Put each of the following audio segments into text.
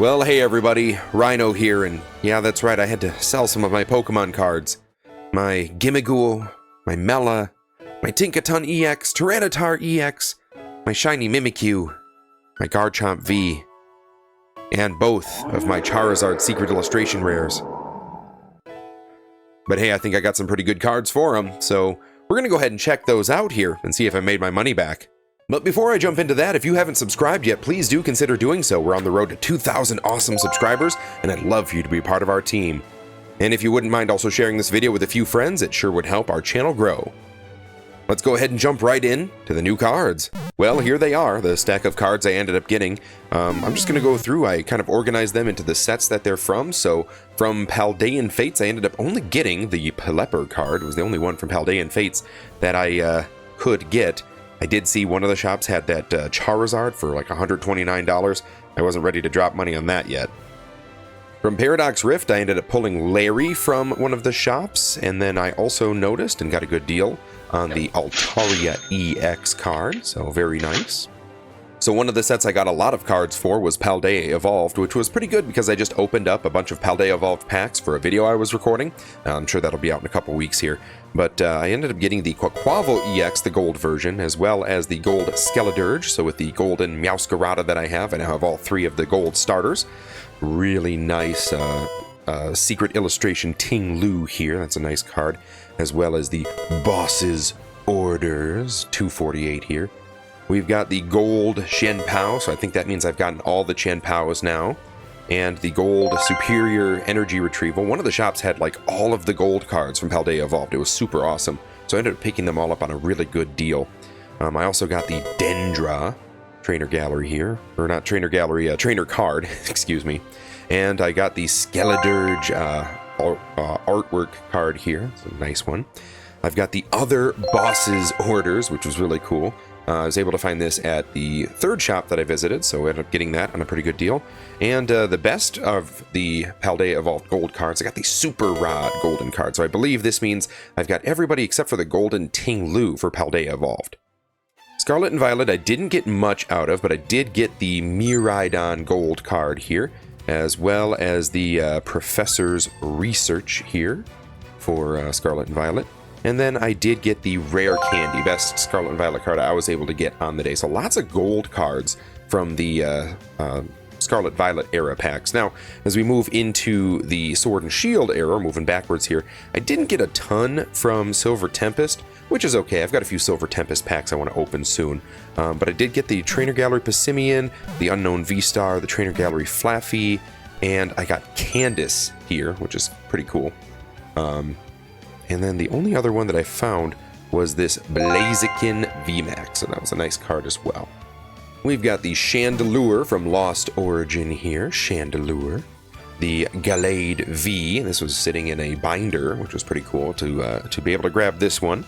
Well, hey everybody, Rhino here, and yeah, that's right, I had to sell some of my Pokemon cards. My Gimmighoul, my Mela, my Tinkaton EX, Tyranitar EX, my Shiny Mimikyu, my Garchomp V, and both of my Charizard Secret Illustration rares. But hey, I think I got some pretty good cards for them, so we're gonna go ahead and check those out here and see if I made my money back. But before I jump into that, if you haven't subscribed yet, please do consider doing so. We're on the road to 2,000 awesome subscribers, and I'd love for you to be part of our team. And if you wouldn't mind also sharing this video with a few friends, it sure would help our channel grow. Let's go ahead and jump right in to the new cards. Well, here they are, the stack of cards I ended up getting. I'm just going to go through, I kind of organized them into the sets that they're from. So from Paldean Fates, I ended up only getting the Pelipper card. It was the only one from Paldean Fates that I could get. I did see one of the shops had that Charizard for like $129. I wasn't ready to drop money on that yet. From Paradox Rift, I ended up pulling Larry from one of the shops, and then I also noticed and got a good deal on the Altaria EX card, so very nice. So one of the sets I got a lot of cards for was Paldea Evolved, which was pretty good because I just opened up a bunch of Paldea Evolved packs for a video I was recording. I'm sure that'll be out in a couple weeks here. But I ended up getting the Quaquaval EX, the gold version, as well as the gold Skeledirge. So with the golden Meowscarada that I now have all three of the gold starters. Really nice Secret Illustration Ting Lu here. That's a nice card. As well as the Boss's Orders, 248 here. We've got the gold Shenpao, so I think that means I've gotten all the Shenpaos now. And the gold Superior Energy Retrieval. One of the shops had like all of the gold cards from Paldea Evolved. It was super awesome. So I ended up picking them all up on a really good deal. I also got the Dendra Trainer Gallery here. Or not Trainer Gallery, Trainer card, excuse me. And I got the Skeledirge artwork card here. It's a nice one. I've got the other Boss's Orders, which was really cool. I was able to find this at the third shop that I visited, so I ended up getting that on a pretty good deal. And the best of the Paldea Evolved gold cards, I got the Super Rod golden card. So I believe this means I've got everybody except for the golden Ting Lu for Paldea Evolved. Scarlet and Violet I didn't get much out of, but I did get the Miraidon gold card here, as well as the Professor's Research here for Scarlet and Violet. And then I did get the Rare Candy, best Scarlet and Violet card I was able to get on the day. So lots of gold cards from the Scarlet Violet era packs. Now, as we move into the Sword and Shield era, moving backwards here, I didn't get a ton from Silver Tempest, which is okay. I've got a few Silver Tempest packs I want to open soon. But I did get the Trainer Gallery Passimian, the Unknown V-Star, the Trainer Gallery Flaffy, and I got Candace here, which is pretty cool. And then the only other one that I found was this Blaziken VMAX, so that was a nice card as well. We've got the Chandelure from Lost Origin here, Chandelure. The Gallade V, this was sitting in a binder, which was pretty cool to be able to grab this one.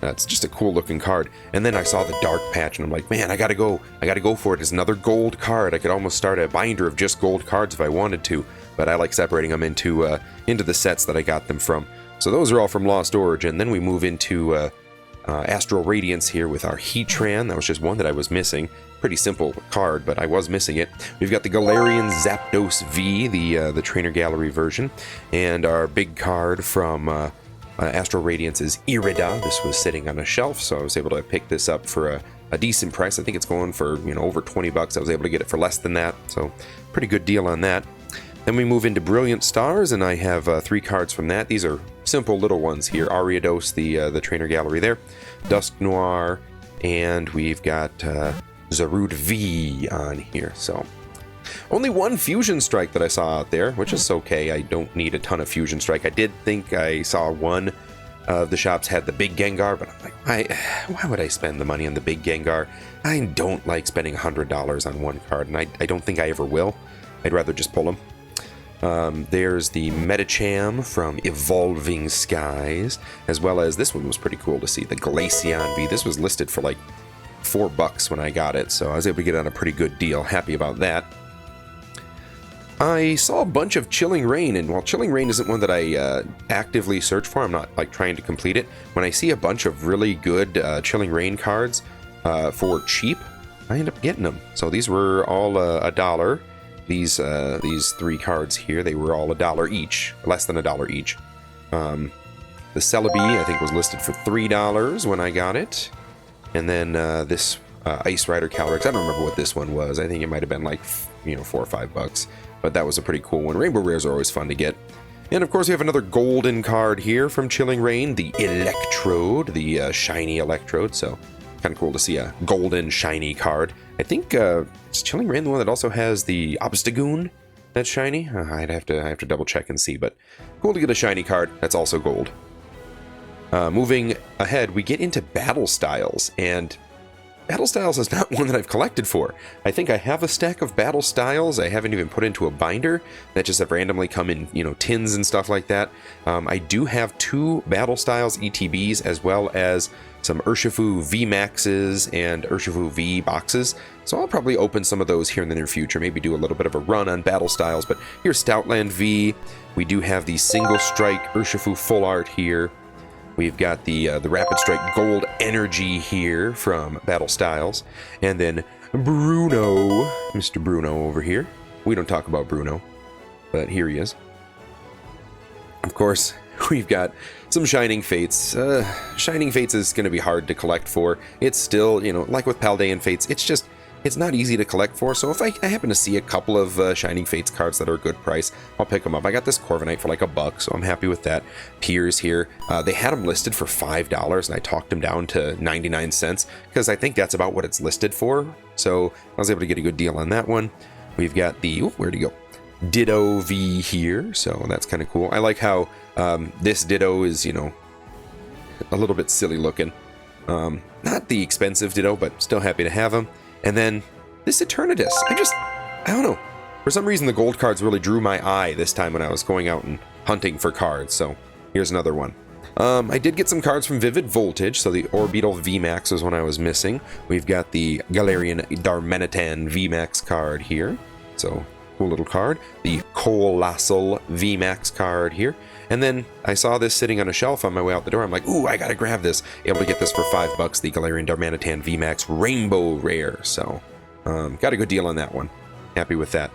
It's just a cool looking card. And then I saw the Dark Patch, and I'm like, man, I gotta go for it. It's another gold card. I could almost start a binder of just gold cards if I wanted to, but I like separating them into the sets that I got them from. So those are all from Lost Origin. Then we move into Astral Radiance here with our Heatran. That was just one that I was missing. Pretty simple card, but I was missing it. We've got the Galarian Zapdos V, the Trainer Gallery version. And our big card from Astral Radiance is Irida. This was sitting on a shelf, so I was able to pick this up for a decent price. I think it's going for, over 20 bucks. I was able to get it for less than that, so pretty good deal on that. Then we move into Brilliant Stars, and I have 3 cards from that. These are simple little ones here. Ariados, the Trainer Gallery there. Dusk Noir, and we've got Zarude V on here. So only one Fusion Strike that I saw out there, which is okay. I don't need a ton of Fusion Strike. I did think I saw one of the shops had the big Gengar, but I'm like, why would I spend the money on the big Gengar? I don't like spending $100 on one card, and I don't think I ever will. I'd rather just pull them. There's the Medicham from Evolving Skies, as well as this one was pretty cool to see, the Glaceon V. This was listed for like $4 when I got it, so I was able to get it on a pretty good deal. Happy about that. I saw a bunch of Chilling Reign, and while Chilling Reign isn't one that I actively search for, I'm not like trying to complete it. When I see a bunch of really good Chilling Reign cards for cheap, I end up getting them. So these were all $1. these 3 cards here, they were all $1 each, less than $1 each. The Celebi, I think, was listed for $3 when I got it. And then this Ice Rider Calyrex, I don't remember what this one was. I think it might have been like, $4 or $5. But that was a pretty cool one. Rainbow Rares are always fun to get. And of course, we have another golden card here from Chilling Reign, the Electrode, the shiny Electrode. So kind of cool to see a golden shiny card. I think is Chilling Reign the one that also has the Obstagoon that's shiny? I have to double check and see, but cool to get a shiny card that's also gold. Moving ahead, we get into Battle Styles, and Battle Styles is not one that I've collected for. I think I have a stack of Battle Styles I haven't even put into a binder that just have randomly come in, tins and stuff like that. I do have 2 Battle Styles ETBs as well as some Urshifu VMAXs and Urshifu V boxes. So I'll probably open some of those here in the near future, maybe do a little bit of a run on Battle Styles. But here's Stoutland V. We do have the Single Strike Urshifu Full Art here. We've got the Rapid Strike Gold Energy here from Battle Styles. And then Bruno, Mr. Bruno over here. We don't talk about Bruno, but here he is. Of course, we've got some Shining Fates. Shining Fates is going to be hard to collect for. It's still, like with Paldean Fates, it's not easy to collect for, so if I happen to see a couple of Shining Fates cards that are a good price, I'll pick them up. I got this Corviknight for like $1, so I'm happy with that. Piers here, they had them listed for $5, and I talked them down to 99 cents, because I think that's about what it's listed for, so I was able to get a good deal on that one. We've got the, where'd he go? Ditto V here, so that's kind of cool. I like how this Ditto is, a little bit silly looking. Not the expensive Ditto, but still happy to have him. And then this Eternatus, I don't know. For some reason, the gold cards really drew my eye this time when I was going out and hunting for cards. So here's another one. I did get some cards from Vivid Voltage. So the Orbital VMAX was one I was missing. We've got the Galarian Darmanitan VMAX card here. So cool little card. The Colossal VMAX card here. And then I saw this sitting on a shelf on my way out the door. I'm like, ooh, I gotta grab this. Able to get this for $5, the Galarian Darmanitan VMAX Rainbow Rare. So, got a good deal on that one. Happy with that.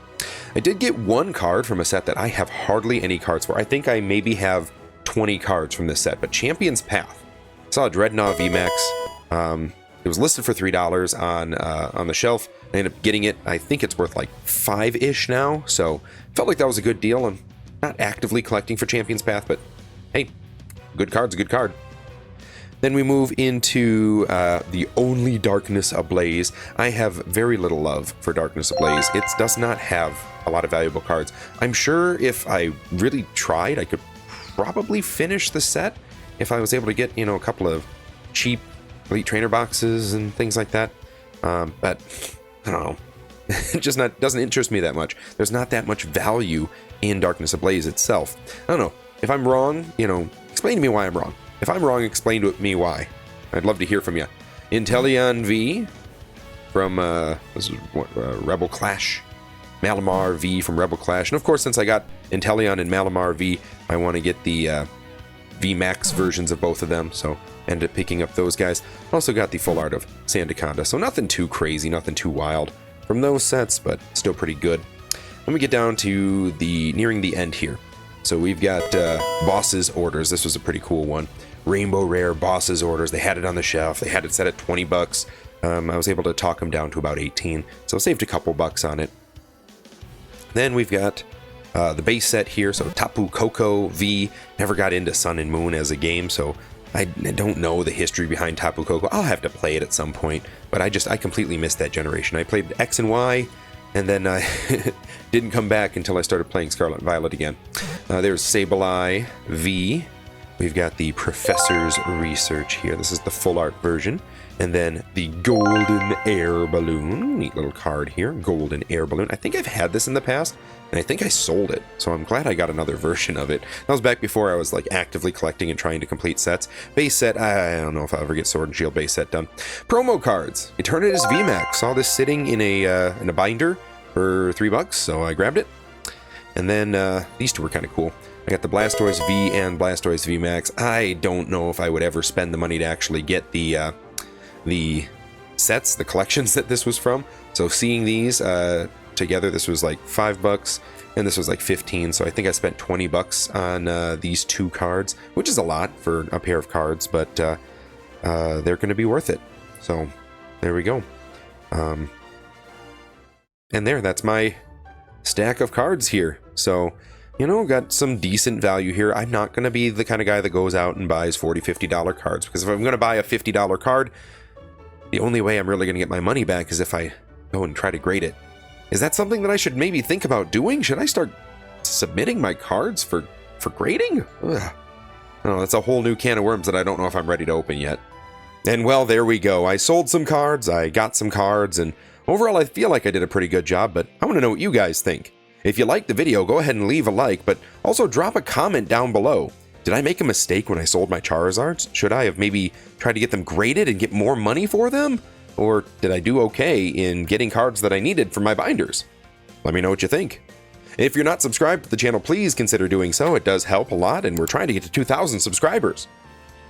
I did get 1 card from a set that I have hardly any cards for. I think I maybe have 20 cards from this set, but Champion's Path. I saw a Dreadnought VMAX. It was listed for $3 on the shelf. I ended up getting it. I think it's worth like 5-ish now. So, felt like that was a good deal. And not actively collecting for Champion's Path, but hey, good card's a good card. Then we move into the Only Darkness Ablaze. I have very little love for Darkness Ablaze. It does not have a lot of valuable cards. I'm sure if I really tried, I could probably finish the set if I was able to get, a couple of cheap Elite Trainer boxes and things like that. But I don't know. It just doesn't interest me that much. There's not that much value in Darkness Ablaze itself. I don't know. If I'm wrong, explain to me why I'm wrong. If I'm wrong, explain to me why. I'd love to hear from you. Inteleon V from Rebel Clash. Malamar V from Rebel Clash. And of course, since I got Inteleon and Malamar V, I want to get the VMAX versions of both of them. So ended up picking up those guys. Also got the full art of Sandaconda. So nothing too crazy, nothing too wild from those sets, but still pretty good. Then we get down to nearing the end here. So we've got Boss's Orders. This was a pretty cool one. Rainbow Rare Boss's Orders. They had it on the shelf. They had it set at $20. I was able to talk them down to about 18, so I saved a couple bucks on it. Then we've got the base set here. So Tapu Koko V. Never got into Sun and Moon as a game, so I don't know the history behind Tapu Koko. I'll have to play it at some point, but I completely missed that generation. I played X and Y, and then I didn't come back until I started playing Scarlet and Violet again. There's Sableye V. We've got the Professor's Research here. This is the full art version. And then the Golden Air Balloon. Neat little card here. Golden Air Balloon. I think I've had this in the past, and I think I sold it. So I'm glad I got another version of it. That was back before I was like actively collecting and trying to complete sets. Base set, I don't know if I'll ever get Sword and Shield base set done. Promo cards. Eternatus VMAX. Saw this sitting in a binder for $3, so I grabbed it. And then these two were kind of cool. I got the Blastoise V and Blastoise VMAX. I don't know if I would ever spend the money to actually get the sets, the collections that this was from. So seeing these, together. This was like $5 and this was like 15, so I think I spent 20 bucks on these 2 cards, which is a lot for a pair of cards, but they're going to be worth it. So there we go. And that's my stack of cards here. So, you know, got some decent value here. I'm not going to be the kind of guy that goes out and buys $40, $50 cards, because if I'm going to buy a $50 card, the only way I'm really going to get my money back is if I go and try to grade it. Is that something that I should maybe think about doing? Should I start submitting my cards for grading? Ugh. Oh, that's a whole new can of worms that I don't know if I'm ready to open yet. And well, there we go. I sold some cards, I got some cards, and overall I feel like I did a pretty good job, but I want to know what you guys think. If you liked the video, go ahead and leave a like, but also drop a comment down below. Did I make a mistake when I sold my Charizards? Should I have maybe tried to get them graded and get more money for them? Or did I do okay in getting cards that I needed for my binders? Let me know what you think. If you're not subscribed to the channel, please consider doing so. It does help a lot, and we're trying to get to 2,000 subscribers.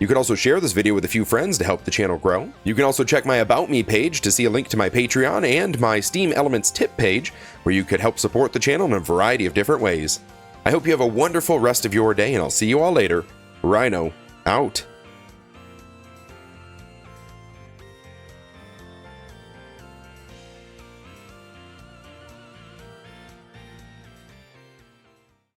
You can also share this video with a few friends to help the channel grow. You can also check my About Me page to see a link to my Patreon and my Steam Elements tip page, where you could help support the channel in a variety of different ways. I hope you have a wonderful rest of your day, and I'll see you all later. Rhino, out.